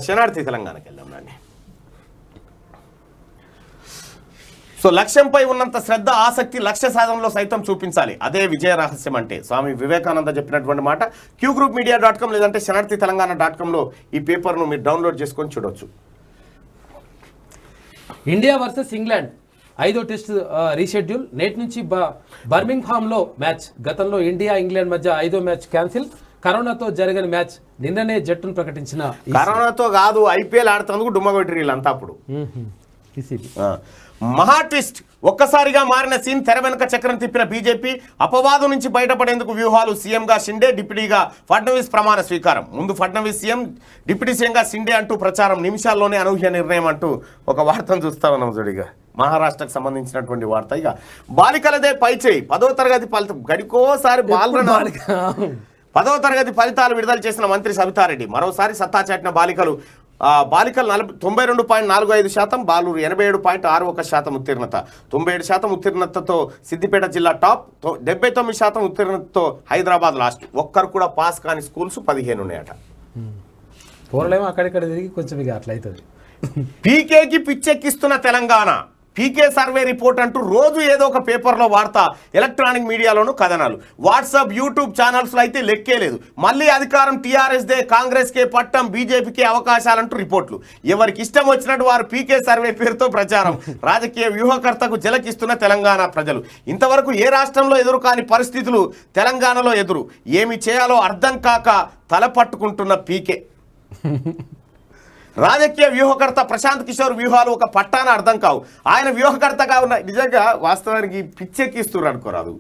శనార్థి తెలంగాణకి వెళ్దాం నాని. సో లక్ష్యంపై ఉన్నంత శ్రద్ధ ఆసక్తి లక్ష్య సాధనలో సైతం చూపించాలి, అదే విజయ రహస్యం అంటే స్వామి వివేకానంద చెప్పినటువంటి మాట. qgroupmedia.com లేదంటే శనార్థి తెలంగాణ.comలో ఈ పేపర్ను మీరు డౌన్లోడ్ చేసుకొని చూడవచ్చు. ఇండియా వర్సెస్ ఇంగ్లాండ్ 5వ టెస్ట్ రీషెడ్యూల్. నేటి నుంచి బర్మింగ్హామ్లో మ్యాచ్. గతంలో ఇండియా ఇంగ్లాండ్ మధ్య 5వ మ్యాచ్ క్యాన్సిల్. కరోనాతో జరిగిన మ్యాచ్ నిన్ననే జట్టును ప్రకటించిన. కరోనాతో కాదు, ఐపీఎల్ ఆడుతందుకు డుమ్మగొట్టి వీళ్ళంతా అప్పుడు. మహా ట్విస్ట్, ఒక్కసారిగా మారిన సీన్. తెర వెనుక చక్రం తిప్పిన బీజేపీ. అపవాదు నుంచి బయటపడేందుకు వ్యూహాలు. సీఎంగా షిండే, డిప్యూటీగా ఫడ్నవీస్ ప్రమాణ స్వీకారం. ముందు ఫడ్నవీస్ సీఎం, డిప్యూటీ సీఎంగా షిండే అంటూ ప్రచారం. నిమిషాల్లోనే అనూహ్య నిర్ణయం అంటూ ఒక వార్తను చూస్తా ఉన్నాం చూడిగా. మహారాష్ట్రకు సంబంధించినటువంటి వార్త. ఇక బాలికలదే పై చేయి. 10వ తరగతి ఫలితం గడికోసారి 10వ తరగతి ఫలితాలు విడుదల చేసిన మంత్రి సబితారెడ్డి. మరోసారి సత్తా చాటిన బాలికలు 92.45%, బాలురు 87.61% ఉత్తీర్ణత. 97% ఉత్తీర్ణతతో సిద్దిపేట జిల్లా టాప్, 79% ఉత్తీర్ణతతో హైదరాబాద్ లాస్ట్. ఒక్కరు కూడా పాస్ కాని స్కూల్స్ 15 ఉన్నాయట. పోరలేమో అక్కడిక్కడ తిరిగి కొంచెం ఇక అట్లయితుంది. పీకేకి పిచ్చెక్కిస్తున్న తెలంగాణ. పీకే సర్వే రిపోర్ట్ అంటూ రోజు ఏదో ఒక పేపర్లో వార్త, ఎలక్ట్రానిక్ మీడియాలోనూ కథనాలు, వాట్సాప్ యూట్యూబ్ ఛానల్స్లో అయితే లెక్కే లేదు. మళ్ళీ అధికారం టీఆర్ఎస్దే, కాంగ్రెస్కే పట్టం, బీజేపీకే అవకాశాలంటూ రిపోర్ట్లు. ఎవరికి ఇష్టం వచ్చినట్టు వారు పీకే సర్వే పేరుతో ప్రచారం. రాజకీయ వ్యూహకర్తకు జలకిస్తున్న తెలంగాణ ప్రజలు. ఇంతవరకు ఏ రాష్ట్రంలో ఎదురు కాని పరిస్థితులు తెలంగాణలో ఎదురు. ఏమి చేయాలో అర్థం కాక తలపట్టుకుంటున్న పీకే. రాజకీయ వ్యూహకర్త ప్రశాంత్ కిషోర్ వ్యూహాలు ఒక పట్టాన అర్థం కావు. ఆయన వ్యూహకర్తగా ఉన్న నిజంగా వాస్తవానికి పిచ్చెక్కిస్తున్నారు అనుకోరాదు.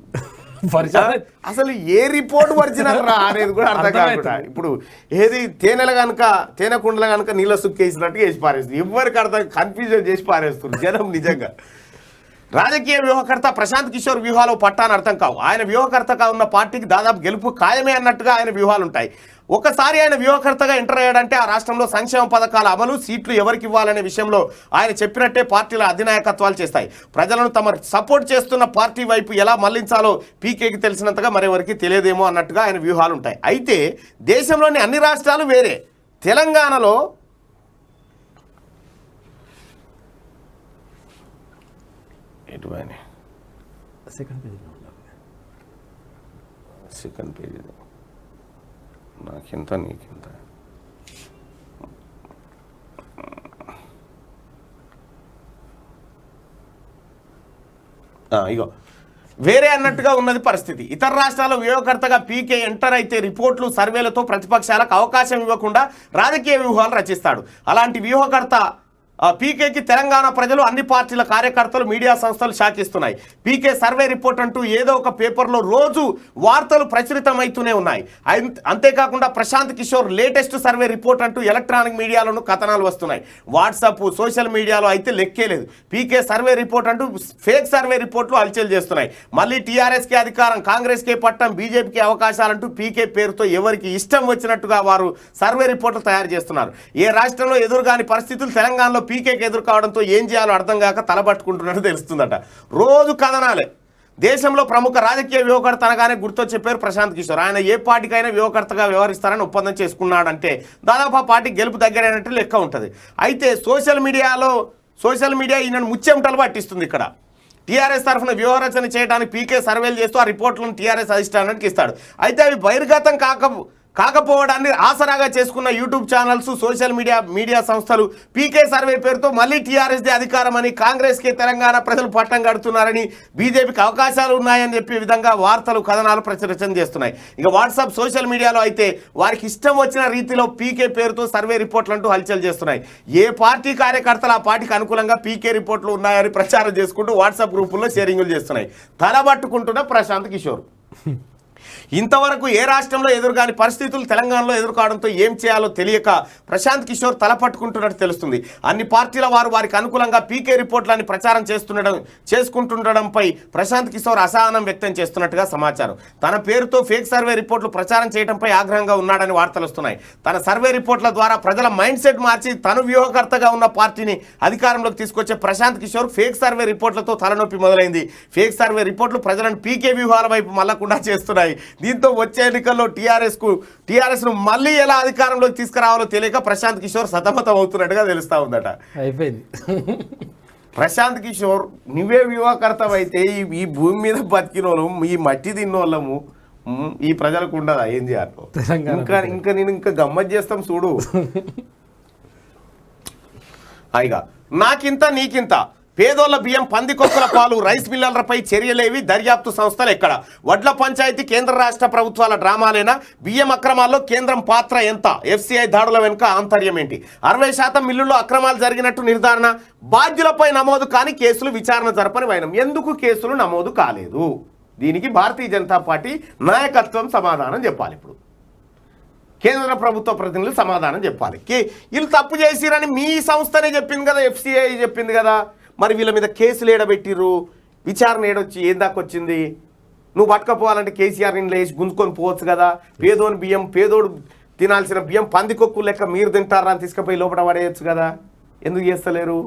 అసలు ఏ రిపోర్ట్ ఒరిజినల్ రా అనేది కూడా అర్థం కాకుండా. ఇప్పుడు ఏది తేనె కుండలు కనుక నీళ్ళ సుక్కేసినట్టు వేసి పారేస్తుంది. ఎవరికి అర్థం, కన్ఫ్యూజన్ చేసి పారేస్తుంది జనం నిజంగా. రాజకీయ వ్యూహకర్త ప్రశాంత్ కిషోర్ వ్యూహాలు పట్టాన అర్థం కావు. ఆయన వ్యూహకర్తగా ఉన్న పార్టీకి దాదాపు గెలుపు ఖాయమే అన్నట్టుగా ఆయన వ్యూహాలు ఉంటాయి. ఒకసారి ఆయన వ్యూహకర్తగా ఎంటర్ అయ్యాడంటే ఆ రాష్ట్రంలో సంక్షేమ పథకాల అమలు, సీట్లు ఎవరికి ఇవ్వాలనే విషయంలో ఆయన చెప్పినట్టే పార్టీల అధినాయకత్వాలు చేస్తాయి. ప్రజలను తమ సపోర్ట్ చేస్తున్న పార్టీ వైపు ఎలా మళ్లించాలో పీకేకి తెలిసినంతగా మరెవరికి తెలియదేమో అన్నట్టుగా ఆయన వ్యూహాలు ఉంటాయి. అయితే దేశంలోని అన్ని రాష్ట్రాలు వేరే. తెలంగాణలో సెకండ్ పేజీ నాకింత నీకింత. ఇగో వేరే అన్నట్టుగా ఉన్నది పరిస్థితి. ఇతర రాష్ట్రాల్లో వ్యూహకర్తగా పీకే ఎంటర్ అయితే రిపోర్ట్లు, సర్వేలతో ప్రతిపక్షాలకు అవకాశం ఇవ్వకుండా రాజకీయ వ్యూహాలు రచిస్తాడు. అలాంటి వ్యూహకర్త పీకేకి తెలంగాణ ప్రజలు, అన్ని పార్టీల కార్యకర్తలు, మీడియా సంస్థలు షాకిస్తున్నాయి. పీకే సర్వే రిపోర్ట్ అంటూ ఏదో ఒక పేపర్లో రోజు వార్తలు ప్రచురితమవుతూనే ఉన్నాయి. అంతేకాకుండా Prashant Kishor latest survey report అంటూ ఎలక్ట్రానిక్ మీడియాలోనూ కథనాలు వస్తున్నాయి. వాట్సాప్, సోషల్ మీడియాలో అయితే లెక్కే లేదు. పీకే సర్వే రిపోర్ట్ అంటూ ఫేక్ సర్వే రిపోర్ట్లు హల్చల్ చేస్తున్నాయి. మళ్ళీ టీఆర్ఎస్కే అధికారం, కాంగ్రెస్కే పట్టం, బీజేపీకి అవకాశాలంటూ పీకే పేరుతో ఎవరికి ఇష్టం వచ్చినట్టుగా వారు సర్వే రిపోర్ట్లు తయారు చేస్తున్నారు. ఏ రాష్ట్రంలో ఎదురుగాని పరిస్థితులు తెలంగాణలో పీకేకి ఎదురు కావడంతో ఏం చేయాలో అర్థం కాక తలపట్టుకుంటున్నట్టు తెలుస్తుందట. రోజు కథనాలే. దేశంలో ప్రముఖ రాజకీయ వ్యూహకర్త అనగానే గుర్తొచ్చే పేరు ప్రశాంత్ కిషోర్. ఆయన ఏ పార్టీకైనా వ్యూహకర్తగా వ్యవహరిస్తారని ఒప్పందం చేసుకున్నాడంటే దాదాపు ఆ పార్టీ గెలుపు దగ్గరైనట్టు లెక్క ఉంటుంది. అయితే సోషల్ మీడియా ఈయనను ముచ్చెమటలు పట్టిస్తుంది. ఇక్కడ టీఆర్ఎస్ తరఫున వ్యూహరచన చేయడానికి పీకే సర్వేలు చేస్తూ ఆ రిపోర్ట్లను టీఆర్ఎస్ అధిష్టానానికి ఇస్తాడు. అయితే అవి బహిర్గతం కాకపోవడాన్ని ఆసరాగా చేసుకున్న యూట్యూబ్ ఛానల్స్, సోషల్ మీడియా సంస్థలు పీకే సర్వే పేరుతో మళ్ళీ టీఆర్ఎస్దే అధికారమని, కాంగ్రెస్కే తెలంగాణ ప్రజలు పట్టం కడుతున్నారని, బీజేపీకి అవకాశాలు ఉన్నాయని చెప్పే విధంగా వార్తలు, కథనాలు ప్రచురణ చేస్తున్నాయి. ఇక వాట్సాప్, సోషల్ మీడియాలో అయితే వారికి ఇష్టం వచ్చిన రీతిలో పీకే పేరుతో సర్వే రిపోర్ట్లు అంటూ హల్చల్ చేస్తున్నాయి. ఏ పార్టీ కార్యకర్తలు ఆ పార్టీకి అనుకూలంగా పీకే రిపోర్ట్లు ఉన్నాయని ప్రచారం చేసుకుంటూ వాట్సాప్ గ్రూపుల్లో షేరింగులు చేస్తున్నాయి. తలబట్టుకుంటున్న ప్రశాంత్ కిషోర్. ఇంతవరకు ఏ రాష్ట్రంలో ఎదురుగాని పరిస్థితులు తెలంగాణలో ఎదుర్కోవడంతో ఏం చేయాలో తెలియక ప్రశాంత్ కిషోర్ తలపట్టుకుంటున్నట్టు తెలుస్తుంది. అన్ని పార్టీల వారు వారికి అనుకూలంగా పీకే రిపోర్ట్లని ప్రచారం చేసుకుంటుండడంపై ప్రశాంత్ కిషోర్ అసహనం వ్యక్తం చేస్తున్నట్టుగా సమాచారం. తన పేరుతో ఫేక్ సర్వే రిపోర్ట్లు ప్రచారం చేయడంపై ఆగ్రహంగా ఉన్నాడని వార్తలు వస్తున్నాయి. తన సర్వే రిపోర్ట్ల ద్వారా ప్రజల మైండ్ సెట్ మార్చి తను వ్యూహకర్తగా ఉన్న పార్టీని అధికారంలోకి తీసుకొచ్చే ప్రశాంత్ కిషోర్ ఫేక్ సర్వే రిపోర్ట్లతో తలనొప్పి మొదలైంది. ఫేక్ సర్వే రిపోర్ట్లు ప్రజలను పీకే వ్యూహాల వైపు మళ్లకుండా చేస్తున్నాయి. ఉన్నాయి. దీంతో వచ్చే ఎన్నికల్లో టీఆర్ఎస్ను మళ్ళీ ఎలా అధికారంలోకి తీసుకురావాలో తెలియక ప్రశాంత్ కిషోర్ సతమతం అవుతున్నట్టుగా తెలుస్తా ఉందట. అయిపోయింది. ప్రశాంత్ కిషోర్ నువ్వే వ్యూహకర్తమైతే ఈ భూమి మీద బతికినోళ్ళం ఈ మట్టి తిన్నోళ్ళము ఈ ప్రజలకు ఉండదా ఏం చేయాలి? ఇంకా నేను ఇంకా గమ్మత్ చేస్తాం చూడు. అయిగా నాకింత నీకింత పేదోళ్ల బియ్యం పందికొక్కుల పాలు రైస్ మిల్లర్లపై చర్యలేవి దర్యాప్తు సంస్థలు ఎక్కడ? వడ్ల పంచాయతీ కేంద్ర రాష్ట్ర ప్రభుత్వాల డ్రామాలేనా? బియ్యం అక్రమాల్లో కేంద్రం పాత్ర ఎంత? ఎఫ్సిఐ దాడుల వెనుక ఆంతర్యం ఏంటి? 60% మిల్లుల్లో అక్రమాలు జరిగినట్టు నిర్ధారణ, బాధ్యులపై నమోదు కాని కేసులు విచారణ జరపని వైనం. ఎందుకు కేసులు నమోదు కాలేదు? దీనికి భారతీయ జనతా పార్టీ నాయకత్వం సమాధానం చెప్పాలి. ఇప్పుడు కేంద్ర ప్రభుత్వ ప్రతినిధులు సమాధానం చెప్పాలి. వీళ్ళు తప్పు చేసిరని మీ సంస్థనే చెప్పింది కదా, ఎఫ్సిఐ చెప్పింది కదా. మరి వీళ్ళ మీద కేసులు ఏడబెట్టిర్రు, విచారణ ఏడొచ్చి ఏం దాకా వచ్చింది? నువ్వు పట్టుకపోవాలంటే కేసీఆర్ ఇంట్లో వేసి గుంజుకొని పోవచ్చు కదా. పేదోని బియ్యం పేదోడు తినాల్సిన బియ్యం పందికొక్కు లెక్క మీరు తింటారా అని తీసుకుపోయి లోపల పడేయచ్చు కదా. ఎందుకు చేస్తలేరు?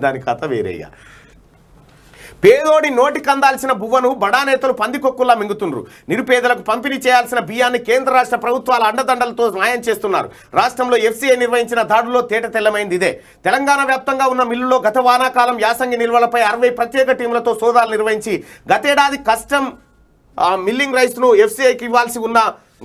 దాని కథ వేరేగా. పేదోడి నోటికి అందాల్సిన బువ్వను బడా నేతలు పందికొక్కుల్లా మింగుతుండ్రు. నిరుపేదలకు పంపిణీ చేయాల్సిన బియ్యాన్ని కేంద్ర రాష్ట్ర ప్రభుత్వాల అండదండలతో న్యాయం చేస్తున్నారు. రాష్ట్రంలో ఎఫ్సిఐ నిర్వహించిన దాడుల్లో తేట తెల్లమైంది ఇదే. తెలంగాణ వ్యాప్తంగా ఉన్న మిల్లుల్లో గత వానాకాలం యాసంగి నిల్వలపై 60 ప్రత్యేక టీంలతో సోదాలు నిర్వహించి గతేడాది కస్టమ్ మిల్లింగ్ రైస్ను ఎఫ్సిఐకి ఇవ్వాల్సి ఉన్న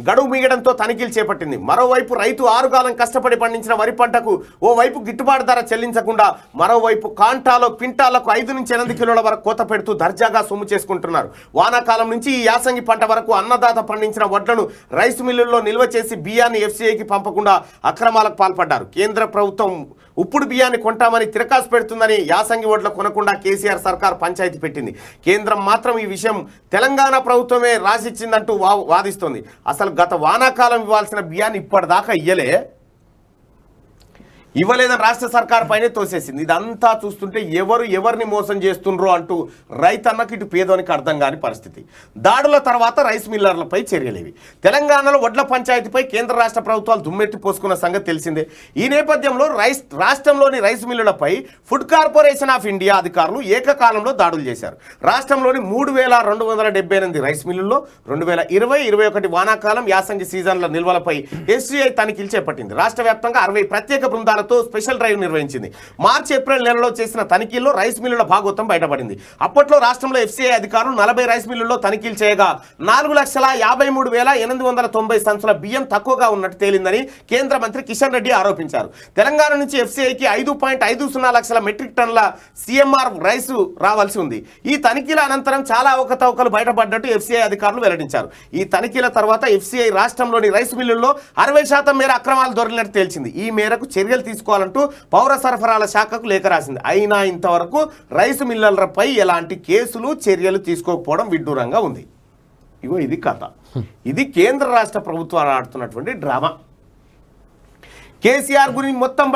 గడువు మిగడంతో తనిఖీలు చేపట్టింది. మరోవైపు రైతు ఆరుగాలం కష్టపడి పండించిన వరి పంటకు ఓవైపు గిట్టుబాటు ధర చెల్లించకుండా మరోవైపు కాంటాలో క్వింటాలకు 5 నుంచి 8 కిలోల వరకు కోత పెడుతూ దర్జాగా సొమ్ము చేసుకుంటున్నారు. వానాకాలం నుంచి ఈ యాసంగి పంట వరకు అన్నదాత పండించిన వడ్లను రైసు మిల్లుల్లో నిల్వ చేసి బియ్యాన్ని ఎఫ్సిఐకి పంపకుండా అక్రమాలకు పాల్పడ్డారు. కేంద్ర ప్రభుత్వం ఉప్పుడు బియ్యాన్ని కొంటామని తిరకాసు పెడుతుందని యాసంగి వడ్ల కొనకుండా కేసీఆర్ సర్కార్ పంచాయతీ పెట్టింది. కేంద్రం మాత్రం ఈ విషయం తెలంగాణ ప్రభుత్వమే రాసిచ్చిందంటూ వాదిస్తోంది. అసలు గత వానాకాలం ఇవ్వాల్సిన బియ్యాన్ని ఇప్పటిదాకా ఇవ్వలేదని రాష్ట్ర సర్కార్ పైనే తోసేసింది. ఇదంతా చూస్తుంటే ఎవరిని మోసం చేస్తుండ్రో అంటూ రైతన్నకి ఇటు పేదోనికి అర్థం కాని పరిస్థితి. దాడుల తర్వాత రైస్ మిల్లర్లపై చర్యలేవి. తెలంగాణలో వడ్ల పంచాయతీపై కేంద్ర రాష్ట్ర ప్రభుత్వాలు దుమ్మెత్తి పోసుకున్న సంగతి తెలిసిందే. ఈ నేపథ్యంలో రాష్ట్రంలోని రైస్ మిల్లులపై ఫుడ్ కార్పొరేషన్ ఆఫ్ ఇండియా అధికారులు ఏకకాలంలో దాడులు చేశారు. రాష్ట్రంలోని 3278 రైస్ మిల్లుల్లో 2020-21 వానాకాలం యాసంగి సీజన్ల నిల్వలపై ఎఫ్సిఐ తనిఖీలు చేపట్టింది. రాష్ట్ర వ్యాప్తంగా 60 ప్రత్యేక బృందాలు స్పెషల్ డ్రైవ్ నిర్వహించింది. మార్చి-ఏప్రిల్ నెలలో చేసిన తనిఖీల్లో రైస్ మిల్లుల భాగోతం బయటపడింది. అప్పట్లో రాష్ట్రంలో ఎఫ్సిఐ అధికారులు 40 రైస్ మిల్లుల్లో తనిఖీలు చేయగా 4,53,890 సంచుల బియ్యం తక్కువగా ఉన్నట్టు తేలిందని కేంద్ర మంత్రి కిషన్ రెడ్డి ఆరోపించారు. తెలంగాణ నుంచి ఎఫ్సిఐకి 5.50 లక్షల మెట్రిక్ టన్నుల సిఎంఆర్ రైసు రావాల్సి ఉంది. ఈ తనిఖీల అనంతరం చాలా అవకతవకలు బయటపడ్డట్టు ఎఫ్సిఐ అధికారులు వెల్లడించారు. ఈ తనిఖీల తర్వాత ఎఫ్సిఐ రాష్ట్రంలోని రైస్ మిల్లుల్లో 60% మేర అక్రమాలు దొరికినట్టు తేల్చింది. ఈ మేరకు చర్యలు తీసుకోవాలంటూ పౌర సరఫరాల శాఖకు లేఖ రాసింది. అయినా ఇంతవరకు రైసు మిల్లర్లపై ఎలాంటి కేసులు చర్యలు తీసుకోకపోవడం విడ్డూరంగా ఉంది. ఇగో ఇది కథ. ఇది కేంద్ర రాష్ట్ర ప్రభుత్వాలు ఆడుతున్నటువంటి డ్రామా. కేసీఆర్ గురించి మొత్తం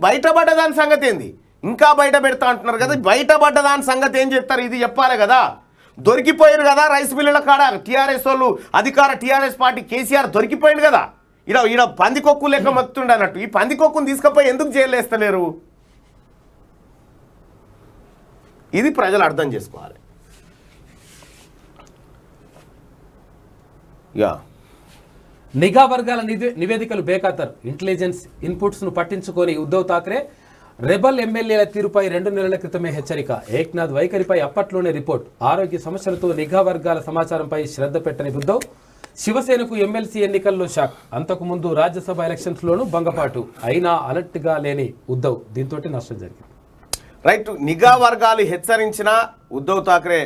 బయటపడ్డ దాని సంగతి ఏంది? ఇంకా బయట పెడతా అంటున్నారు కదా. బయటపడ్డ దాని సంగతి ఏం చెప్తారు? ఇది చెప్పాలి కదా. దొరికిపోయారు కదా రైస్ మిల్లుల కాడ టీఆర్ఎస్ వాళ్ళు, అధికార టీఆర్ఎస్ పార్టీ కేసీఆర్ దొరికిపోయింది కదా. ఈడ పందికొక్కు లెక్క మొత్తుండ అన్నట్టు ఈ పందికొక్కును తీసుకుపోయి ఎందుకు జైలు వేస్తలేరు? ఇది ప్రజలు అర్థం చేసుకోవాలి. నిఘా వర్గాల నివేదికలు బేఖాతరు. ఇంటెలిజెన్స్ ఇన్పుట్స్ ను పట్టించుకొని ఉద్ధవ్ ఠాక్రే రెబల్ ఎమ్మెల్యేల తీరుపై 2 నెలల క్రితమే హెచ్చరిక. ఏక్నాథ్ వైఖరిపై అప్పట్లోనే రిపోర్ట్. ఆరోగ్య సమస్యలతో నిఘా వర్గాల సమాచారంపై శ్రద్ధ పెట్టని ఉద్ధవ్ శివసేనకు ఎమ్మెల్సీ ఎన్నికల్లో షాక్. అంతకుముందు రాజ్యసభ ఎలక్షన్స్ లోనూ భంగపాటు. అయినా అలర్ట్ గా లేని ఉద్ధవ్, దీంతో నష్టం జరిగింది. రైట్. నిఘా వర్గాలు హెచ్చరించినా ఉద్ధవ్ ఠాక్రే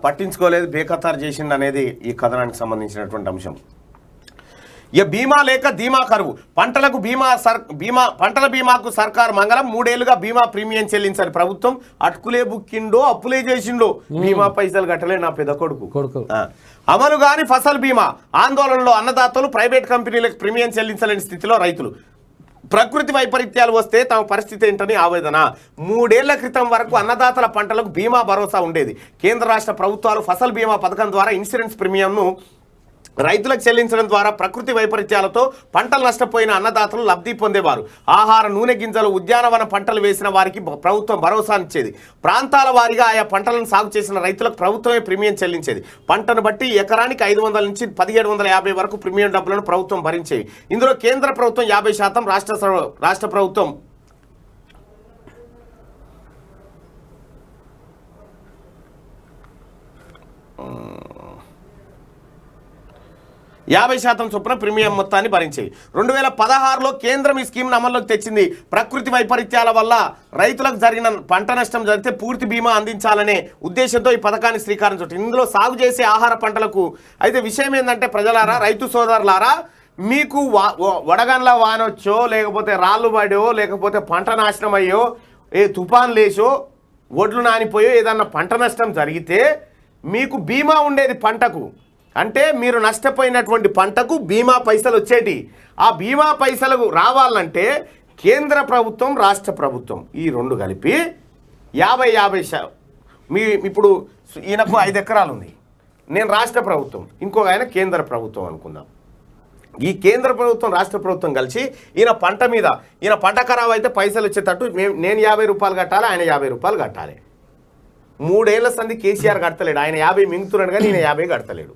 పట్టించుకోలేదు, బేఖతారు చేసిండు అనేది ఈ కథనానికి సంబంధించినటువంటి అంశం. ఇక బీమా లేక ధీమా కరువు. పంటల బీమాకు సర్కారు మంగళం. 3 ఏళ్లుగా బీమా ప్రీమియం చెల్లించాలి ప్రభుత్వం. అటుకులే బుక్కిండో అప్పులే చేసిండో, బీమా పైసలు కట్టలే నా పెద్ద కొడుకు. అమలు గాని ఫసల్ బీమా. ఆందోళనలో అన్నదాతలు, ప్రైవేట్ కంపెనీలకు ప్రీమియం చెల్లించలేని స్థితిలో రైతులు. ప్రకృతి వైపరీత్యాలు వస్తే తమ పరిస్థితి ఏంటని ఆవేదన. 3 ఏళ్ల క్రితం వరకు అన్నదాతల పంటలకు బీమా భరోసా ఉండేది. కేంద్ర రాష్ట్ర ప్రభుత్వాలు ఫసల్ బీమా పథకం ద్వారా ఇన్సూరెన్స్ ప్రీమియంను రైతులకు చెల్లించడం ద్వారా ప్రకృతి వైపరీత్యాలతో పంటలు నష్టపోయిన అన్నదాతలు లబ్ధి పొందేవారు. ఆహార నూనె గింజలు ఉద్యానవన పంటలు వేసిన వారికి ప్రభుత్వం భరోసానిచ్చేది. ప్రాంతాల వారీగా ఆయా పంటలను సాగు చేసిన రైతులకు ప్రభుత్వమే ప్రీమియం చెల్లించేది. పంటను బట్టి ఎకరానికి 500 నుంచి 1750 వరకు ప్రీమియం డబ్బులను ప్రభుత్వం భరించేవి. ఇందులో కేంద్ర ప్రభుత్వం 50%, రాష్ట్ర ప్రభుత్వం 50% చొప్పున ప్రీమియం మొత్తాన్ని భరించేవి. 2016లో కేంద్రం ఈ స్కీమ్ను అమల్లోకి తెచ్చింది. ప్రకృతి వైపరీత్యాల వల్ల రైతులకు జరిగిన పంట నష్టం జరిగితే పూర్తి బీమా అందించాలనే ఉద్దేశంతో ఈ పథకాన్ని శ్రీకారం చుట్టింది. ఇందులో సాగు చేసే ఆహార పంటలకు అయితే విషయం ఏంటంటే ప్రజలారా, రైతు సోదరులారా, మీకు వడగండ్ల వానొచ్చో, లేకపోతే రాళ్ళు పడో, లేకపోతే పంట నాశనం అయ్యో, తుఫాన్ లేచో, ఒడ్లు నానిపోయో ఏదన్నా పంట నష్టం జరిగితే మీకు బీమా ఉండేది. పంటకు అంటే మీరు నష్టపోయినటువంటి పంటకు బీమా పైసలు వచ్చేటి. ఆ బీమా పైసలకు రావాలంటే కేంద్ర ప్రభుత్వం, రాష్ట్ర ప్రభుత్వం ఈ రెండు కలిపి 50-50 మీ ఇప్పుడు ఈయనకు 5 ఎకరాలు ఉంది, నేను రాష్ట్ర ప్రభుత్వం, ఇంకొక ఆయన కేంద్ర ప్రభుత్వం అనుకుందాం. ఈ కేంద్ర ప్రభుత్వం, రాష్ట్ర ప్రభుత్వం కలిసి ఈయన పంట ఖరాబ్ అయితే పైసలు వచ్చేటట్టు నేను 50 రూపాయలు కట్టాలి, ఆయన 50 రూపాయలు కట్టాలి. 3 ఏళ్ల సంది కేసీఆర్ కడతలేడు, ఆయన 50 మింగుతున్నాడు కానీ ఈయన 50 కడతలేడు.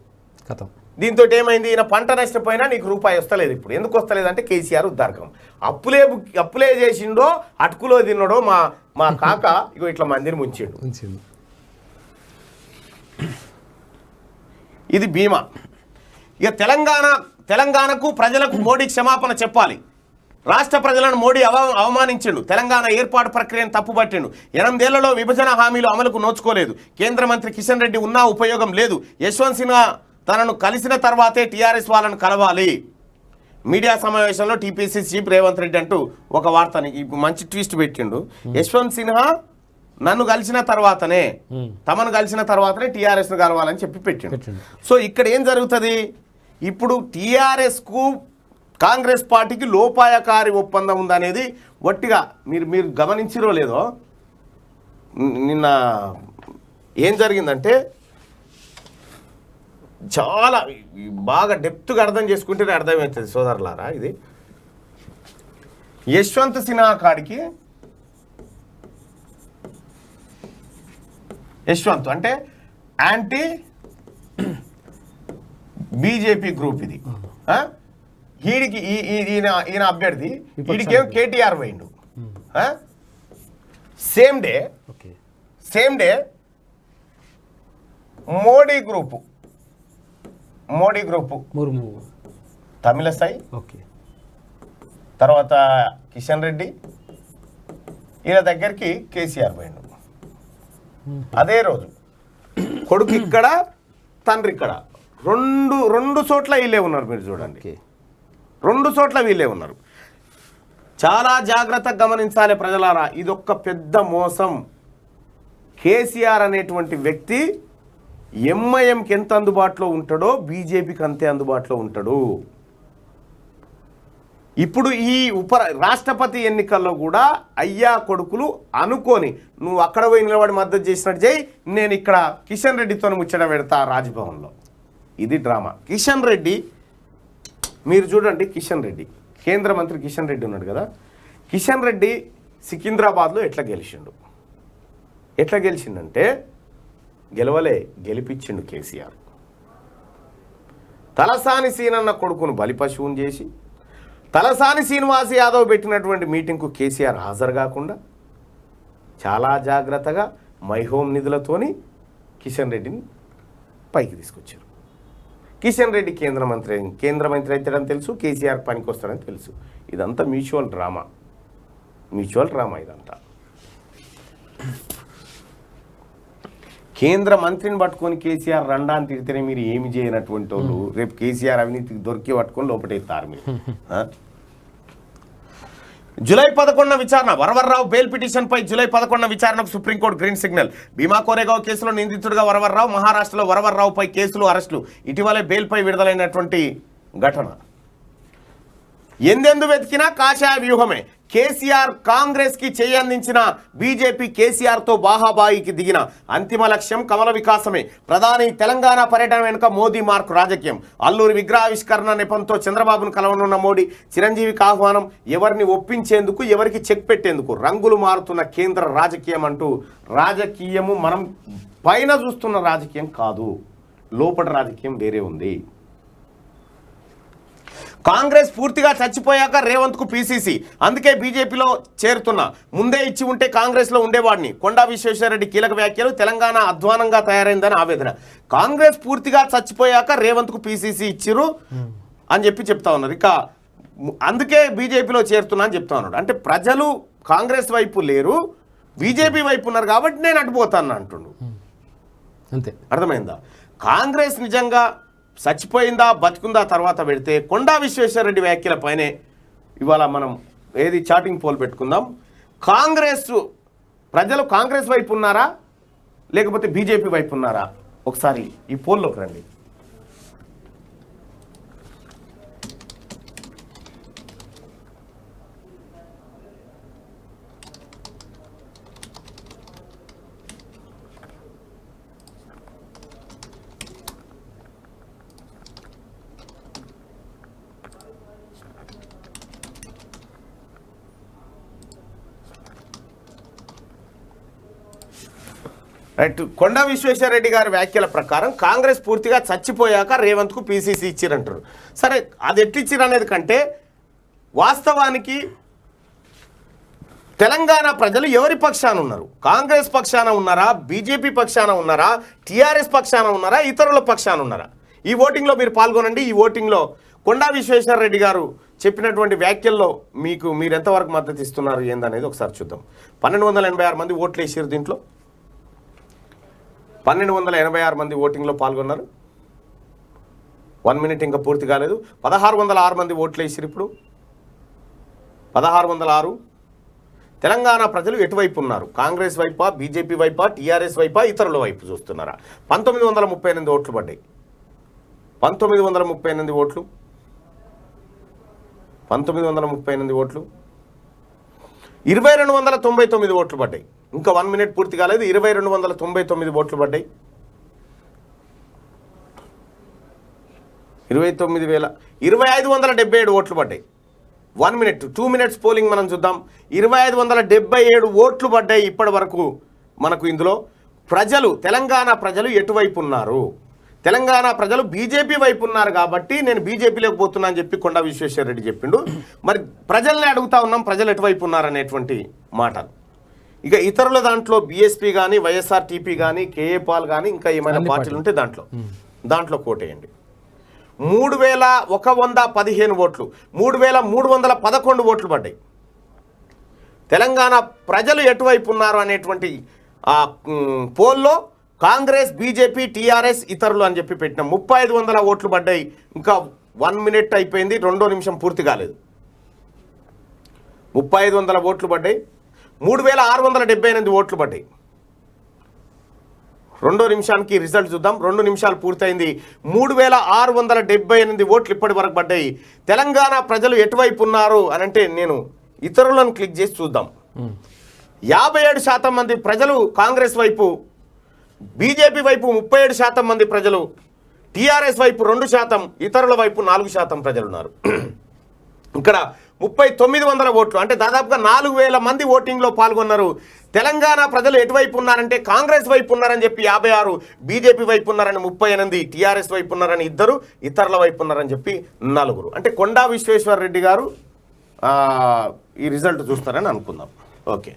దీంతో ఏమైంది, ఈయన పంట నష్టపోయినా నీకు రూపాయి వస్తలేదు. ఇప్పుడు ఎందుకు వస్తలేదు అంటే కేసీఆర్ ఉద్దారకం. అప్పులే చేసిండో, అటుకులో తిన్నాడో మా కాక ఇగో ఇట్లా మందిని ముంచిండు. ఇది బీమా. ఇక తెలంగాణకు ప్రజలకు మోడీ క్షమాపణ చెప్పాలి. రాష్ట్ర ప్రజలను మోడీ అవమానించిండు. తెలంగాణ ఏర్పాటు ప్రక్రియను తప్పుపట్టిండు. 8 ఏళ్లలో విభజన హామీలు అమలుకు నోచుకోలేదు. కేంద్ర మంత్రి కిషన్ రెడ్డి ఉన్నా ఉపయోగం లేదు. యశ్వంత్ సిన్హా తనను కలిసిన తర్వాతే టీఆర్ఎస్ వాళ్ళను కలవాలి. మీడియా సమావేశంలో టీపీసీ చీఫ్ రేవంత్ రెడ్డి అంటూ ఒక వార్తని మంచి ట్విస్ట్ పెట్టిండు. యశ్వంత్ సిన్హా నన్ను కలిసిన తర్వాతనే, తమను కలిసిన తర్వాతనే టీఆర్ఎస్ను కలవాలని చెప్పి పెట్టిండు. సో ఇక్కడ ఏం జరుగుతుంది, ఇప్పుడు టీఆర్ఎస్కు కాంగ్రెస్ పార్టీకి లోపాయకారి ఒప్పందం ఉందనేది వట్టిగా మీరు గమనించిరో లేదో. నిన్న ఏం జరిగిందంటే చాలా బాగా డెప్త్గా అర్థం చేసుకుంటేనే అర్థమవుతుంది సోదరులారా. ఇది యశ్వంత్ సిన్హా కాడికి, యశ్వంత్ అంటే యాంటీ బీజేపీ గ్రూప్ ఇది. వీడికి ఈయన అభ్యర్థి, వీడికేమో కేటీఆర్ పోయిండు. Same day Modi group Tamilisai, తర్వాత కిషన్ రెడ్డి, ఈయన దగ్గరికి కేసీఆర్ పోయిండు. అదే రోజు కొడుకు ఇక్కడ, తండ్రి ఇక్కడ, రెండు చోట్ల వీళ్ళే ఉన్నారు. మీరు చూడండి, 2 చోట్ల వీళ్ళే ఉన్నారు. చాలా జాగ్రత్తగా గమనించాలి ప్రజలారా, ఇదొక్క పెద్ద మోసం. కేసీఆర్ అనేటువంటి వ్యక్తి ఎంఐఎంకి ఎంత అందుబాటులో ఉంటాడో బీజేపీకి అంతే అందుబాటులో ఉంటాడు. ఇప్పుడు ఈ రాష్ట్రపతి ఎన్నికల్లో కూడా అయ్యా కొడుకులు అనుకొని నువ్వు అక్కడ పోయి నిలబడి మద్దతు చేసినట్టు చేయి, నేను ఇక్కడ కిషన్ రెడ్డితో ముచ్చట పెడతా రాజ్భవన్లో. ఇది డ్రామా. కిషన్ రెడ్డి మీరు చూడండి, కిషన్ రెడ్డి కేంద్ర మంత్రి కిషన్ రెడ్డి ఉన్నాడు కదా, కిషన్ రెడ్డి సికింద్రాబాద్లో ఎట్లా గెలిచిండంటే గెలిపించిండు కేసీఆర్. తలసాని సీనన్న కొడుకును బలిపశువుని చేసి తలసాని శ్రీనివాస్ యాదవ్ పెట్టినటువంటి మీటింగ్కు కేసీఆర్ హాజరు కాకుండా చాలా జాగ్రత్తగా మైహోమ్ నిధులతోని కిషన్ రెడ్డిని పైకి తీసుకొచ్చారు. కిషన్ రెడ్డి కేంద్ర మంత్రి అవుతాడని తెలుసు, కేసీఆర్ పనికి వస్తాడని తెలుసు. ఇదంతా మ్యూచువల్ డ్రామా ఇదంతా. కేంద్ర మంత్రిని పట్టుకొని కేసీఆర్ రండాన్ని తిరిగితేనే మీరు ఏమి చేయనటువంటి వాళ్ళు రేపు కేసీఆర్ అవినీతికి దొరికి పట్టుకొని లోపటేస్తారు మీరు. జూలై 11 విచారణ, వరవర్రావు బెయిల్ పిటిషన్పై జూలై 11 విచారణకు సుప్రీంకోర్టు గ్రీన్ సిగ్నల్. భీమా కోరేగావ్ కేసులో నిందితుడిగా వరవర్రావు, మహారాష్ట్రలో వరవర్రావుపై కేసులు, అరెస్టులు. ఇటీవలే బెయిల్పై విడుదలైనటువంటి ఘటన. ఎందెందు వెతికినా కాషాయ వ్యూహమే. కేసీఆర్ కాంగ్రెస్ కి చేయందించిన బీజేపీ కేసీఆర్ తో బాహాబాయికి దిగిన అంతిమ లక్ష్యం కమల వికాసమే. ప్రధాని తెలంగాణ పర్యటన వెనుక మోదీ మార్కు రాజకీయం. అల్లూరి విగ్రహావిష్కరణ నెపంతో చంద్రబాబును కలవనున్న మోడీ. చిరంజీవికి ఆహ్వానం. ఎవరిని ఒప్పించేందుకు, ఎవరికి చెక్ పెట్టేందుకు. రంగులు మారుతున్న కేంద్ర రాజకీయం అంటూ రాజకీయము మనం పైన చూస్తున్న రాజకీయం కాదు, లోపల రాజకీయం వేరే ఉంది. కాంగ్రెస్ పూర్తిగా చచ్చిపోయాక రేవంత్కు పీసీసీ, అందుకే బీజేపీలో చేరుతున్నా. ముందే ఇచ్చి ఉంటే కాంగ్రెస్లో ఉండేవాడిని. కొండా విశ్వేశ్వరరెడ్డి కీలక వ్యాఖ్యలు. తెలంగాణ అధ్వానంగా తయారైందని ఆవేదన. కాంగ్రెస్ పూర్తిగా చచ్చిపోయాక రేవంత్కు పీసీసీ ఇచ్చిరు అని చెప్తా ఉన్నారు. ఇక అందుకే బీజేపీలో చేరుతున్నా అని చెప్తా ఉన్నాడు. అంటే ప్రజలు కాంగ్రెస్ వైపు లేరు, బీజేపీ వైపు ఉన్నారు కాబట్టి నేను అటుపోతాను అంటుండు. అంతే, అర్థమైందా? కాంగ్రెస్ నిజంగా చచ్చిపోయిందా బతుకుందా తర్వాత పెడితే కొండా విశ్వేశ్వరరెడ్డి వ్యాఖ్యలపైనే ఇవాళ మనం చాటింగ్ పోల్ పెట్టుకుందాం. ప్రజలు కాంగ్రెస్ వైపు ఉన్నారా లేకపోతే బీజేపీ వైపు ఉన్నారా? ఒకసారి ఈ పోల్లోకి రండి. రైట్. కొండా విశ్వేశ్వరరెడ్డి గారి వ్యాఖ్యల ప్రకారం కాంగ్రెస్ పూర్తిగా చచ్చిపోయాక రేవంత్కు పీసీసీ ఇచ్చిరంటారు. సరే, అది ఎట్లిచ్చిరు అనేది కంటే వాస్తవానికి తెలంగాణ ప్రజలు ఎవరి పక్షాన ఉన్నారు? కాంగ్రెస్ పక్షాన ఉన్నారా, బీజేపీ పక్షాన ఉన్నారా, టీఆర్ఎస్ పక్షాన ఉన్నారా, ఇతరుల పక్షాన ఉన్నారా? ఈ ఓటింగ్లో మీరు పాల్గొనండి. ఈ ఓటింగ్లో కొండా విశ్వేశ్వరరెడ్డి గారు చెప్పినటువంటి వ్యాఖ్యల్లో మీరు ఎంతవరకు మద్దతు ఇస్తున్నారు ఏందనేది ఒకసారి చూద్దాం. 1286 మంది ఓట్లు వేసారు. దీంట్లో 1286 మంది ఓటింగ్లో పాల్గొన్నారు. 1 మినిట్ ఇంకా పూర్తి కాలేదు. 1606 మంది ఓట్లు వేసారు. ఇప్పుడు 1606. తెలంగాణ ప్రజలు ఎటువైపు ఉన్నారు? కాంగ్రెస్ వైపా, బీజేపీ వైపా, టీఆర్ఎస్ వైపా, ఇతరుల వైపు చూస్తున్నారా? 1938 ఓట్లు పడ్డాయి. 1938 ఓట్లు. 1938 ఓట్లు. 2299 ఓట్లు పడ్డాయి. ఇంకా 1 మినిట్ పూర్తి కాలేదు. 2299 ఓట్లు పడ్డాయి. 2577 ఓట్లు పడ్డాయి. 1 మినిట్ 2 మినిట్స్ పోలింగ్ మనం చూద్దాం. 2577 ఓట్లు పడ్డాయి ఇప్పటి వరకు మనకు. ఇందులో తెలంగాణ ప్రజలు ఎటువైపు ఉన్నారు? తెలంగాణ ప్రజలు బీజేపీ వైపు ఉన్నారు కాబట్టి నేను బీజేపీలోకి పోతున్నా అని చెప్పి కొండా విశ్వేశ్వరరెడ్డి చెప్పిండు. మరి ప్రజల్ని అడుగుతా ఉన్నాం, ప్రజలు ఎటువైపు ఉన్నారనేటువంటి మాటలు. ఇక ఇతరుల దాంట్లో బీఎస్పీ కానీ, వైఎస్ఆర్టీపీ కానీ, కేఏ పాల్ కానీ, ఇంకా ఏమైనా పార్టీలు ఉంటే దాంట్లో కోటేయండి. 3115 ఓట్లు. 3311 ఓట్లు పడ్డాయి. తెలంగాణ ప్రజలు ఎటువైపు ఉన్నారు అనేటువంటి పోల్లో కాంగ్రెస్, బీజేపీ, టీఆర్ఎస్, ఇతరులు అని చెప్పి పెట్టినాం. 3500 ఓట్లు పడ్డాయి. ఇంకా 1 మినిట్ అయిపోయింది, 2వ నిమిషం పూర్తి కాలేదు. 3500 ఓట్లు పడ్డాయి. 3678 ఓట్లు పడ్డాయి. 2వ నిమిషానికి రిజల్ట్ చూద్దాం. 2 నిమిషాలు పూర్తయింది. 3678 ఓట్లు ఇప్పటి వరకు పడ్డాయి. తెలంగాణ ప్రజలు ఎటువైపు ఉన్నారు అని అంటే నేను ఇతరులను క్లిక్ చేసి చూద్దాం. 57% మంది ప్రజలు కాంగ్రెస్ వైపు, బీజేపీ వైపు 37% మంది ప్రజలు, టీఆర్ఎస్ వైపు 2%, ఇతరుల వైపు 4% ప్రజలు ఉన్నారు. ఇక్కడ 3900 ఓట్లు, అంటే దాదాపుగా 4000 మంది ఓటింగ్లో పాల్గొన్నారు. తెలంగాణ ప్రజలు ఎటువైపు ఉన్నారంటే కాంగ్రెస్ వైపు ఉన్నారని చెప్పి 56, బీజేపీ వైపు ఉన్నారని 38, టీఆర్ఎస్ వైపు ఉన్నారని 2, ఇతరుల వైపు ఉన్నారని చెప్పి 4. అంటే కొండా విశ్వేశ్వరరెడ్డి గారు ఈ రిజల్ట్ చూస్తారని అనుకుందాం. Okay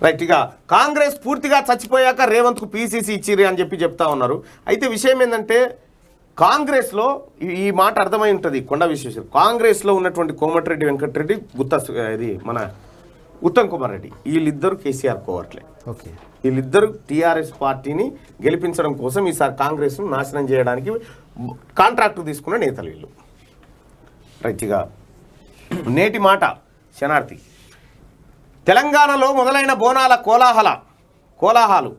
right. ఇక కాంగ్రెస్ పూర్తిగా చచ్చిపోయాక రేవంత్కు పీసీసీ ఇచ్చిరి అని చెప్పి చెప్తా ఉన్నారు. అయితే విషయం ఏంటంటే కాంగ్రెస్లో ఈ మాట అర్థమై ఉంటుంది. కొండా విశ్వేశ్వర కాంగ్రెస్లో ఉన్నటువంటి కోమటిరెడ్డి వెంకటరెడ్డి, ఇది మన ఉత్తమ్ కుమార్ రెడ్డి, వీళ్ళిద్దరు కేసీఆర్ కోవట్లే. ఓకే, వీళ్ళిద్దరు టీఆర్ఎస్ పార్టీని గెలిపించడం కోసం ఈసారి కాంగ్రెస్ను నాశనం చేయడానికి కాంట్రాక్టు తీసుకున్న నేతలు వీళ్ళు. రైట్. ఇక నేటి మాట శనార్థి. తెలంగాణలో మొదలైన బోనాల కోలాహలు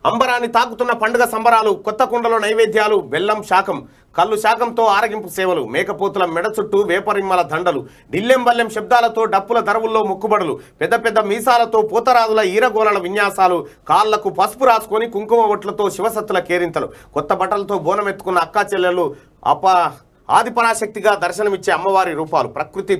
అంబరాన్ని తాకుతున్న పండుగ సంబరాలు, కొత్త కుండలో నైవేద్యాలు, బెల్లం శాకం, కళ్ళు శాకంతో ఆరగింపు సేవలు, మేకపోతుల మెడ చుట్టూ వేపరిమ్మల దండలు, డిల్లెం బల్లెం శబ్దాలతో డప్పుల దరువుల్లో ముక్కుబడులు, పెద్ద పెద్ద మీసాలతో పూతరాజుల ఈరగోళల విన్యాసాలు, కాళ్లకు పసుపు రాసుకొని కుంకుమ ఒట్లతో శివసత్తుల కేరింతలు, కొత్త బట్టలతో బోనం ఎత్తుకున్న అక్కా చెల్లెళ్ళు ఆదిపరాశక్తిగా దర్శనమిచ్చే అమ్మవారి రూపాలు, ప్రకృతి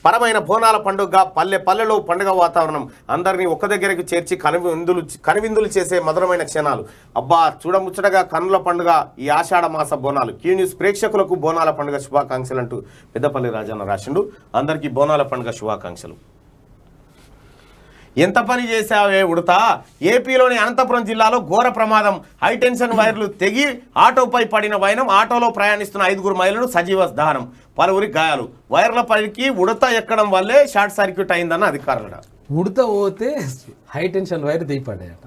పరమైన బోనాల పండుగ, పల్లె పల్లెలో పండుగ వాతావరణం, అందరినీ ఒక్క దగ్గరికి చేర్చి కనువిందులు చేసే మధురమైన క్షణాలు. అబ్బా చూడముచ్చటగా కన్నుల పండుగ ఈ ఆషాఢ మాస బోనాలు. క్యూ న్యూస్ ప్రేక్షకులకు బోనాల పండుగ శుభాకాంక్షలు అంటూ పెద్దపల్లి రాజన్న రాసిండు. అందరికీ బోనాల పండుగ శుభాకాంక్షలు. ఎంత పని చేశావే ఉడతా? ఏపీలోని అనంతపురం జిల్లాలో ఘోర ప్రమాదం. హైటెన్షన్ వైర్లు తెగి ఆటోపై పడిన వైనం, ఆటోలో ప్రయాణిస్తున్న 5 మహిళలు సజీవ దహనం, పలువురి గాయాలు. వైర్ల పైకి ఉడత ఎక్కడం వల్లే షార్ట్ సర్క్యూట్ అయిందన్న అధికారులు. ఉడత పోతే హై టెన్షన్ వైర్ దిగిపడ్డాయట.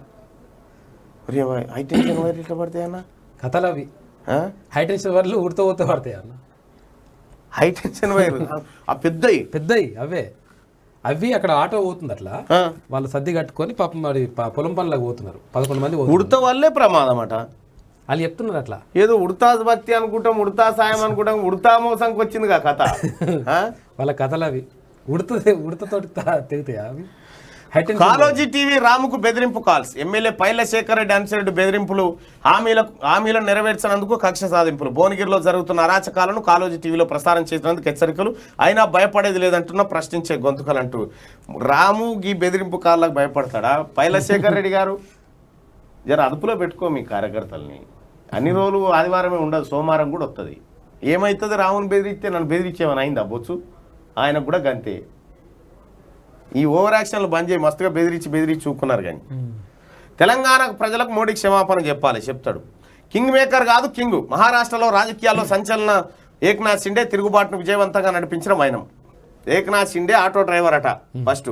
హై టెన్షన్ వైర్ ఇట్లా పడతాయన్న కథలు అవి. హై టెన్షన్ వైర్లు ఉడత పోతే పడతాయి అన్న. హై టెన్షన్ వైర్ పెద్దయి అవి అక్కడ ఆటో పోతుంది అట్లా, వాళ్ళు సర్ది కట్టుకొని పాపం మరి పొలం పనులకు పోతున్నారు. 11 మంది ఉడత వల్లే ప్రమాదం అట. వాళ్ళు చెప్తున్నారు అట్లా. ఏదో ఉడతా భక్తి అనుకుంటాం, ఉడతా సాయం అనుకుంటాం, ఉడతా మోసంకి వచ్చిందిగా కథ. వాళ్ళ కథలు అవి. ఉడతతోటి తెగుతాయా అవి? కాలోజీ టీవీ రాముకు బెదిరింపు కాల్స్. ఎమ్మెల్యే పైల శేఖర్ రెడ్డి అనుసరెడ్డి బెదిరింపులు, హామీలను నెరవేర్చినందుకు కక్ష సాధింపులు. భువనగిరిలో జరుగుతున్న అరాచకాలను కాలోజీ టీవీలో ప్రసారం చేసినందుకు హెచ్చరికలు. అయినా భయపడేది లేదంటున్నా ప్రశ్నించే గొంతుకలు అంటూ. రాము గీ బెదిరింపు కాళ్ళకు భయపడతాడా? పైల శేఖర్ రెడ్డి గారు జర అదుపులో పెట్టుకో మీ కార్యకర్తల్ని. అన్ని రోజులు ఆదివారమే ఉండదు, సోమవారం కూడా వస్తుంది. ఏమవుతుంది రాముని బెదిరిస్తే? నన్ను బెదిరించేమని అయింది అవ్వచ్చు. ఆయనకు కూడా గంతే. ఈ ఓవర్ యాక్షన్లు బంద్ చేయి. మస్తుగా బెదిరించి చూకున్నారు. కానీ తెలంగాణ ప్రజలకు మోడీ క్షమాపణ చెప్పాలి చెప్తాడు. కింగ్ మేకర్ కాదు కింగ్. మహారాష్ట్రలో రాజకీయాల్లో సంచలన ఏక్నాథ్ షిండే తిరుగుబాటును విజయవంతంగా నడిపించిన వైనం. ఏక్నాథ్ షిండే ఆటో డ్రైవర్ అట. ఫస్ట్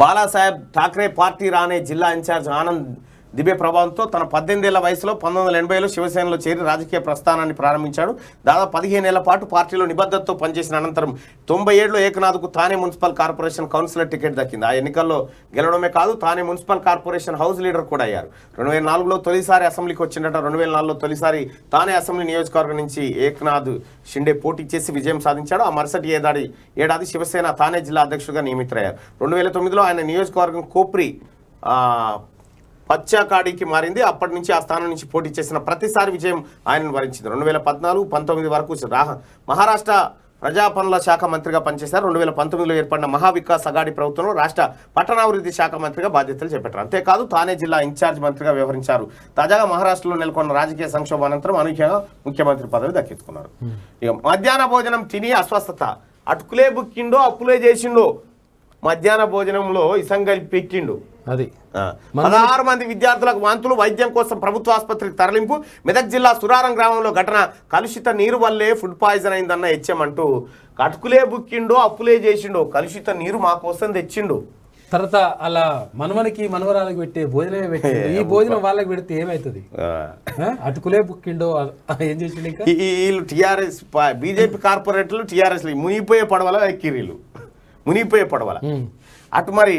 బాలాసాహెబ్ ఠాక్రే పార్టీ రానే జిల్లా ఇన్ఛార్జ్ ఆనంద్ దిబే ప్రభావంతో తన 18 ఏళ్ల వయసులో 1980లో శివసేనలో చేరి రాజకీయ ప్రస్థానాన్ని ప్రారంభించాడు. దాదాపు 15 ఏళ్ల పాటు పార్టీలో నిబద్ధతతో పనిచేసిన అనంతరం 97లో ఏకనాథ్కు తానే మున్సిపల్ కార్పొరేషన్ కౌన్సిలర్ టికెట్ దక్కింది. ఆ ఎన్నికల్లో గెలవడమే కాదు, తానే మున్సిపల్ కార్పొరేషన్ హౌస్ లీడర్ కూడా అయ్యారు. 2004లో తొలిసారి అసెంబ్లీకి వచ్చిందట. 2004లో తొలిసారి తానే అసెంబ్లీ నియోజకవర్గం నుంచి ఏక్నాథ్ షిండే పోటీ చేసి విజయం సాధించాడు. ఆ మరుసటి ఏడాది శివసేన తానే జిల్లా అధ్యక్షుడిగా నియమితులయ్యారు. 2009లో ఆయన నియోజకవర్గం కోప్రి పచ్చాకాడికి మారింది. అప్పటి నుంచి ఆ స్థానం నుంచి పోటీ చేసిన ప్రతిసారి విజయం ఆయనను వరించింది. 2014-19 వరకు మహారాష్ట్ర ప్రజా పనుల శాఖ మంత్రిగా పనిచేశారు. 2019లో ఏర్పడిన మహావికాస్ అఘాడీ ప్రభుత్వంలో రాష్ట్ర పట్టణాభివృద్ధి శాఖ మంత్రిగా బాధ్యతలు చేపట్టారు. అంతేకాదు తానే జిల్లా ఇన్ఛార్జ్ మంత్రిగా వ్యవహరించారు. తాజాగా మహారాష్ట్రలో నెలకొన్న రాజకీయ సంక్షోభం అనంతరం అనూహ్యంగా ముఖ్యమంత్రి పదవి దక్కించుకున్నారు. ఇక మధ్యాహ్న భోజనం తిని అస్వస్థత. అటుకులే బుక్కిండో అప్పులే చేసిండో. మధ్యాహ్న భోజనంలో ఇసంగలి పెట్టిండు. అది 16 మంది విద్యార్థులకు వాంతులు, వైద్యం కోసం ప్రభుత్వ ఆసుపత్రికి తరలింపు. మెదక్ జిల్లా సురారం గ్రామంలో ఘటన. కలుషిత నీరు వల్లే ఫుడ్ పాయిజన్ అయిందన్న హెచ్ఎం అంటూ. అటుకులే బుక్కిండో అప్పులే చేసిండో, కలుషిత నీరు మా కోసం తెచ్చిండు. తర్వాత అలా మనవరాలకు పెట్టే భోజనమే పెట్టిండు. ఈ భోజనం వాళ్ళకి పెడితే ఏమవుతుంది? అటుకులే బుక్కిండో ఏం చేసిండు? ఇంకా వీళ్ళు టీఆర్ఎస్ బీజేపీ కార్పొరేటర్లు టీఆర్ఎస్ మునిగిపోయే పడవల ఎక్కిరీలు, మునిగిపోయే పడవల. అటు మరి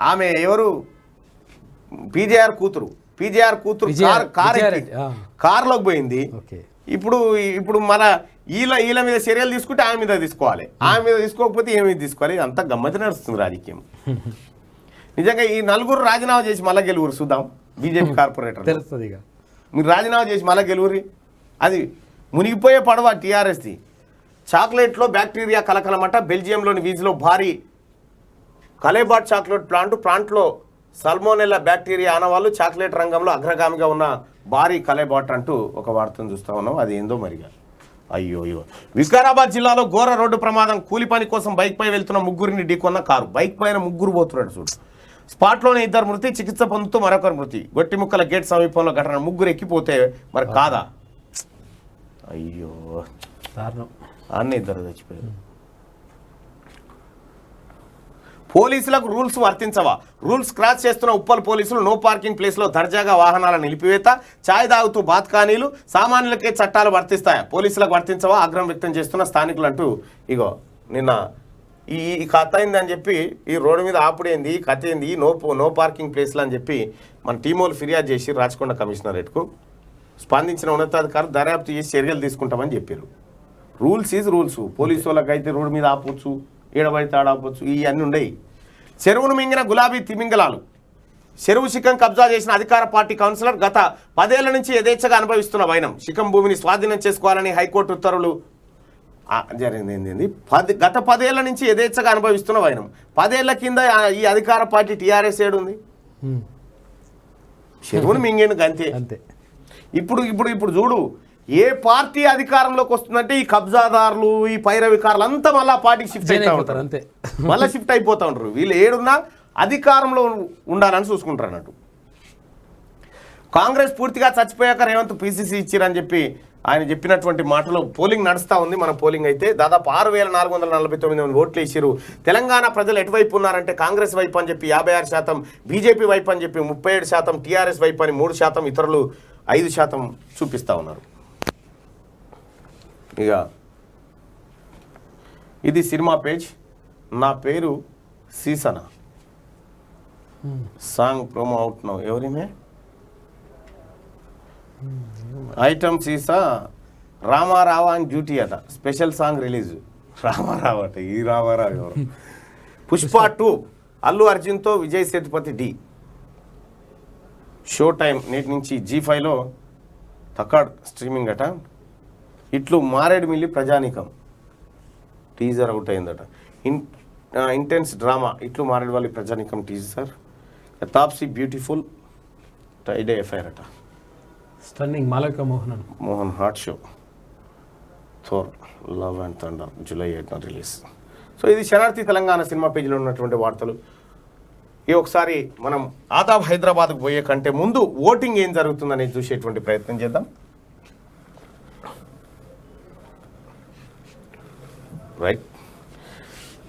ఆమె ఎవరు? పీజేఆర్ కూతురు కారులోకి పోయింది. ఇప్పుడు మన వీళ్ళ మీద చర్యలు తీసుకుంటే ఆమె మీద తీసుకోవాలి, ఆమె మీద తీసుకోకపోతే ఏమి తీసుకోవాలి. అంత గమ్మతి నడుస్తుంది రాజకీయం. నిజంగా ఈ నలుగురు రాజీనామా చేసి మళ్ళా గెలువురు చూద్దాం. బీజేపీ కార్పొరేటర్ తెలుస్తుంది. మీరు రాజీనామా చేసి మళ్ళా గెలువురి. అది మునిగిపోయే పడవ టీఆర్ఎస్ది. చాక్లెట్లో బ్యాక్టీరియా కలకలమట. బెల్జియంలోని వీజ్లో భారీ కలేబాట్ చాక్లెట్ ప్లాంట్లో సల్మోనెల్లా బ్యాక్టీరియా ఆనవాళ్ళు. చాక్లెట్ రంగంలో అగ్రగామిగా ఉన్న భారీ కలేబాట్ అంటూ ఒక వార్తను చూస్తూ ఉన్నాం. అది ఏందో మరిగా. అయ్యో. వికారాబాద్ జిల్లాలో ఘోర రోడ్డు ప్రమాదం. కూలి పని కోసం బైక్పై వెళ్తున్న ముగ్గురిని ఢీకొన్న కారు. బైక్ పైన ముగ్గురు పోతున్నాడు చూడు. స్పాట్లోనే 2 మృతి, చికిత్స పొందుతూ మరొకరు మృతి. గొట్టిముక్కల గేట్ సమీపంలో ఘటన. ముగ్గురు ఎక్కిపోతే మరి కాదా? అయ్యో, అన్నీ 2 చచ్చిపోయారు. పోలీసులకు రూల్స్ వర్తించవా? రూల్స్ క్రాస్ చేస్తున్న ఉప్పల్ పోలీసులు. నో పార్కింగ్ ప్లేస్లో దర్జాగా వాహనాల నిలిపివేత, ఛాయ్ తాగుతూ బాత్కానీలు. సామాన్యులకే చట్టాలు వర్తిస్తాయా? పోలీసులకు వర్తించవా? ఆగ్రహం వ్యక్తం చేస్తున్న స్థానికులు అంటూ. ఇగో నిన్న ఈ కథ అయిందని చెప్పి ఈ రోడ్డు మీద ఆపుడేంది ఈ కథ ఏంది నో పార్కింగ్ ప్లేస్లు అని చెప్పి మన టీమోలు ఫిర్యాదు చేసి రాచకొండ కమిషనరేట్కు స్పందించిన ఉన్నతాధికారులు దర్యాప్తు చేసి చర్యలు తీసుకుంటామని చెప్పారు. Rules is rules. పోలీసు వాళ్ళకైతే రోడ్డు మీద ఆపవచ్చు, ఏడబడితే ఆడవచ్చు, ఇవన్నీ ఉండయి. చెరువును మింగిన గులాబీ తిమింగలాలు. చెరువు శిఖం కబ్జా చేసిన అధికార పార్టీ కౌన్సిలర్ గత 10 ఏళ్ల నుంచి యథేచ్ఛగా అనుభవిస్తున్న వైనం. శిఖం భూమిని స్వాధీనం చేసుకోవాలని హైకోర్టు ఉత్తర్వులు జరిగింది. గత 10 ఏళ్ల నుంచి యథేచ్ఛగా అనుభవిస్తున్న వైనం. 10 ఏళ్ల కింద ఈ అధికార పార్టీ టీఆర్ఎస్ ఏడుంది, చెరువును మింగేను అంతే. ఇప్పుడు చూడు, ఏ పార్టీ అధికారంలోకి వస్తుందంటే ఈ కబ్జాదారులు ఈ పైరవికారులు అంతా మళ్ళీ ఆ పార్టీకి షిఫ్ట్ అయిపోతారు, అంతే మళ్ళీ షిఫ్ట్ అయిపోతూ ఉంటారు. వీళ్ళు ఏడున్నా అధికారంలో ఉండాలని చూసుకుంటారు అన్నట్టు. కాంగ్రెస్ పూర్తిగా చచ్చిపోయాక రేవంత్ పీసీసీ ఇచ్చిరని చెప్పి ఆయన చెప్పినటువంటి మాటలో పోలింగ్ నడుస్తూ ఉంది. మన పోలింగ్ అయితే దాదాపు 6,449 మంది ఓట్లు వేసారు. తెలంగాణ ప్రజలు ఎటువైపు ఉన్నారంటే కాంగ్రెస్ వైపు అని చెప్పి 56%, బీజేపీ వైపు అని చెప్పి 37%, టీఆర్ఎస్ వైపు అని 3%, ఇతరులు 5% చూపిస్తూ ఉన్నారు. ఇక ఇది సినిమా పేజ్. నా పేరు సీసన. సాంగ్ ప్రోమో అవుతున్నావు ఎవరిమే ఐటమ్ సీసా రామారావా అని డ్యూటీ అట. Special song release. రామారావు అట. ఈ రామారావు ఎవరు? పుష్ప 2 అల్లు అర్జున్తో విజయ్ సేతుపతి డి. షో టైం నేటి నుంచి G5లో తకాడ్ స్ట్రీమింగ్ అట. ఇట్లు మారేడుమిల్లి ప్రజానీకం టీజర్ అవుట్ అయిందట. Intense drama Itlu Maredumilli Prajaneekam teaser. Taapsee beautiful టైడే ఎఫ్ఐఆర్ అట. Stunning Malavika Mohan hot show Thor love and thunder July 8న రిలీజ్. సో ఇది శనార్థి తెలంగాణ సినిమా పేజీలో ఉన్నటువంటి వార్తలు. ఈ ఒకసారి మనం ఆదాబ్ హైదరాబాద్కు పోయే కంటే ముందు ఓటింగ్ ఏం జరుగుతుందనేది చూసేటువంటి ప్రయత్నం చేద్దాం. రైట్.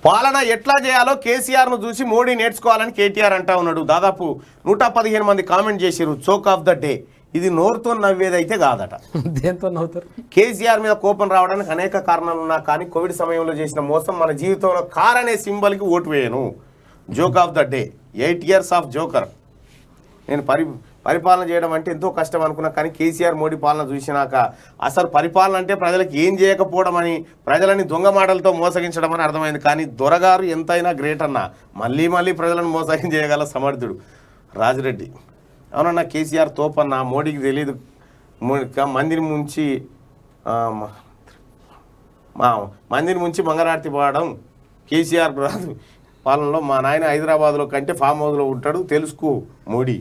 పాలన ఎట్లా చేయాలో కేసీఆర్ను చూసి మోడీ నేర్చుకోవాలని కేటీఆర్ అంటా ఉన్నాడు. దాదాపు 115 మంది కామెంట్ చేశారు. Choke of the day. ఇది నోరుతో నవ్వేదైతే కాదట. దేంతో నవ్వుతారు? కేసీఆర్ మీద కోపం రావడానికి అనేక కారణాలు ఉన్నా కానీ కోవిడ్ సమయంలో చేసిన మోసం మన జీవితంలో కార్ అనే సింబల్కి ఓటు వేయను. Joke of the day. 8 years of joker. నేను పరిపాలన చేయడం అంటే ఎంతో కష్టం అనుకున్నా కానీ కేసీఆర్ మోడీ పాలన చూసినాక అసలు పరిపాలన అంటే ప్రజలకు ఏం చేయకపోవడం అని, ప్రజలని దొంగ మాటలతో మోసగించడం అని అర్థమైంది. కానీ దొరగారు ఎంతైనా గ్రేట్ అన్న. మళ్ళీ ప్రజలను మోసగించేయగల సమర్థుడు రాజిరెడ్డి. అవునన్నా కేసీఆర్ తోపన్న. మోడీకి తెలీదు. మందిని ముంచి మంగళారతి పాడడం కేసీఆర్ రాదు పాలనలో. మా నాయన హైదరాబాద్లో కంటే ఫామ్ హౌస్లో ఉంటాడు తెలుసుకో మోడీ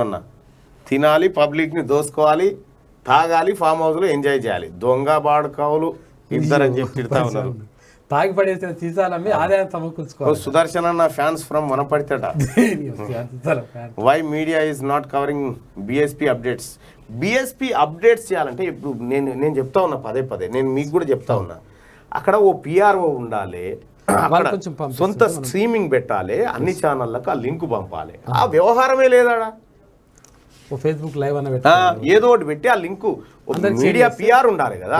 అన్న. తినాలి, పబ్లిక్ని దోసుకోవాలి, తాగాలి, ఫామ్ హౌస్లో ఎంజాయ్ చేయాలి. దొంగ బాడుకావులు ఇద్దరని చెప్పి తిడతా ఉన్నారు. తాగి పడేసిన సీసాలమ్మి ఆదాయం సమకూర్చుకోవాలి. సుదర్శన్ అన్న ఫ్యాన్స్ ఫ్రమ్ వనపడితేట. Why media is not covering BSP updates. BSP updates చేయాలంటే ఇప్పుడు నేను చెప్తా ఉన్నా పదే నేను మీకు కూడా చెప్తా ఉన్నా. అక్కడ ఓ పిఆర్ఓ ఉండాలి, సొంత స్ట్రీమింగ్ పెట్టాలి, అన్ని ఛానళ్ళకు ఆ లింక్ పంపాలి. ఆ వ్యవహారమే లేదాడా. ఫేస్బుక్ లైవ్ అన్న ఏదో ఒకటి పెట్టి ఆ లింకు మీడియా పిఆర్ ఉండాలి కదా.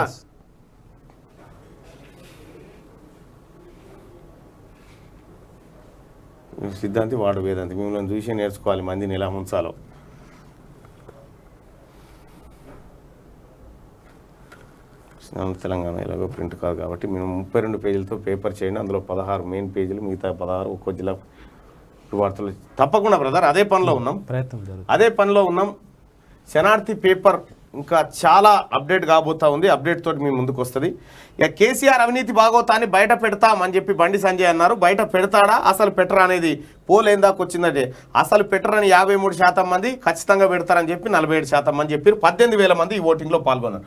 సిద్ధాంతి వాడు వేదాంతి మిమ్మల్ని చూసి నేర్చుకోవాలి మందిని ఎలా ఉంచాలో. తెలంగాణ ఎలాగో ప్రింట్ కాదు కాబట్టి మేము 32 పేజీలతో పేపర్ చేయండి. అందులో 16 మెయిన్ పేజీలు, మిగతా 16 ఒక్కో జిల్లా వార్తలు. తప్పకుండా బ్రదర్ అదే పనిలో ఉన్నాం. శనార్థి పేపర్ ఇంకా చాలా అప్డేట్ కాబోతా ఉంది. అప్డేట్ తోటి మీ ముందుకు వస్తుంది. ఇక కేసీఆర్ అవినీతి భాగోతాన్ని బయట పెడతామని చెప్పి బండి సంజయ్ అన్నారు. బయట పెడతాడా అసలు పెట్టరా అనేది పోల్ ఏం దాకా వచ్చిందంటే అసలు పెట్టరని 53% మంది, ఖచ్చితంగా పెడతారని చెప్పి 47% మంది చెప్పారు. 18,000 మంది ఈ ఓటింగ్లో పాల్గొన్నారు.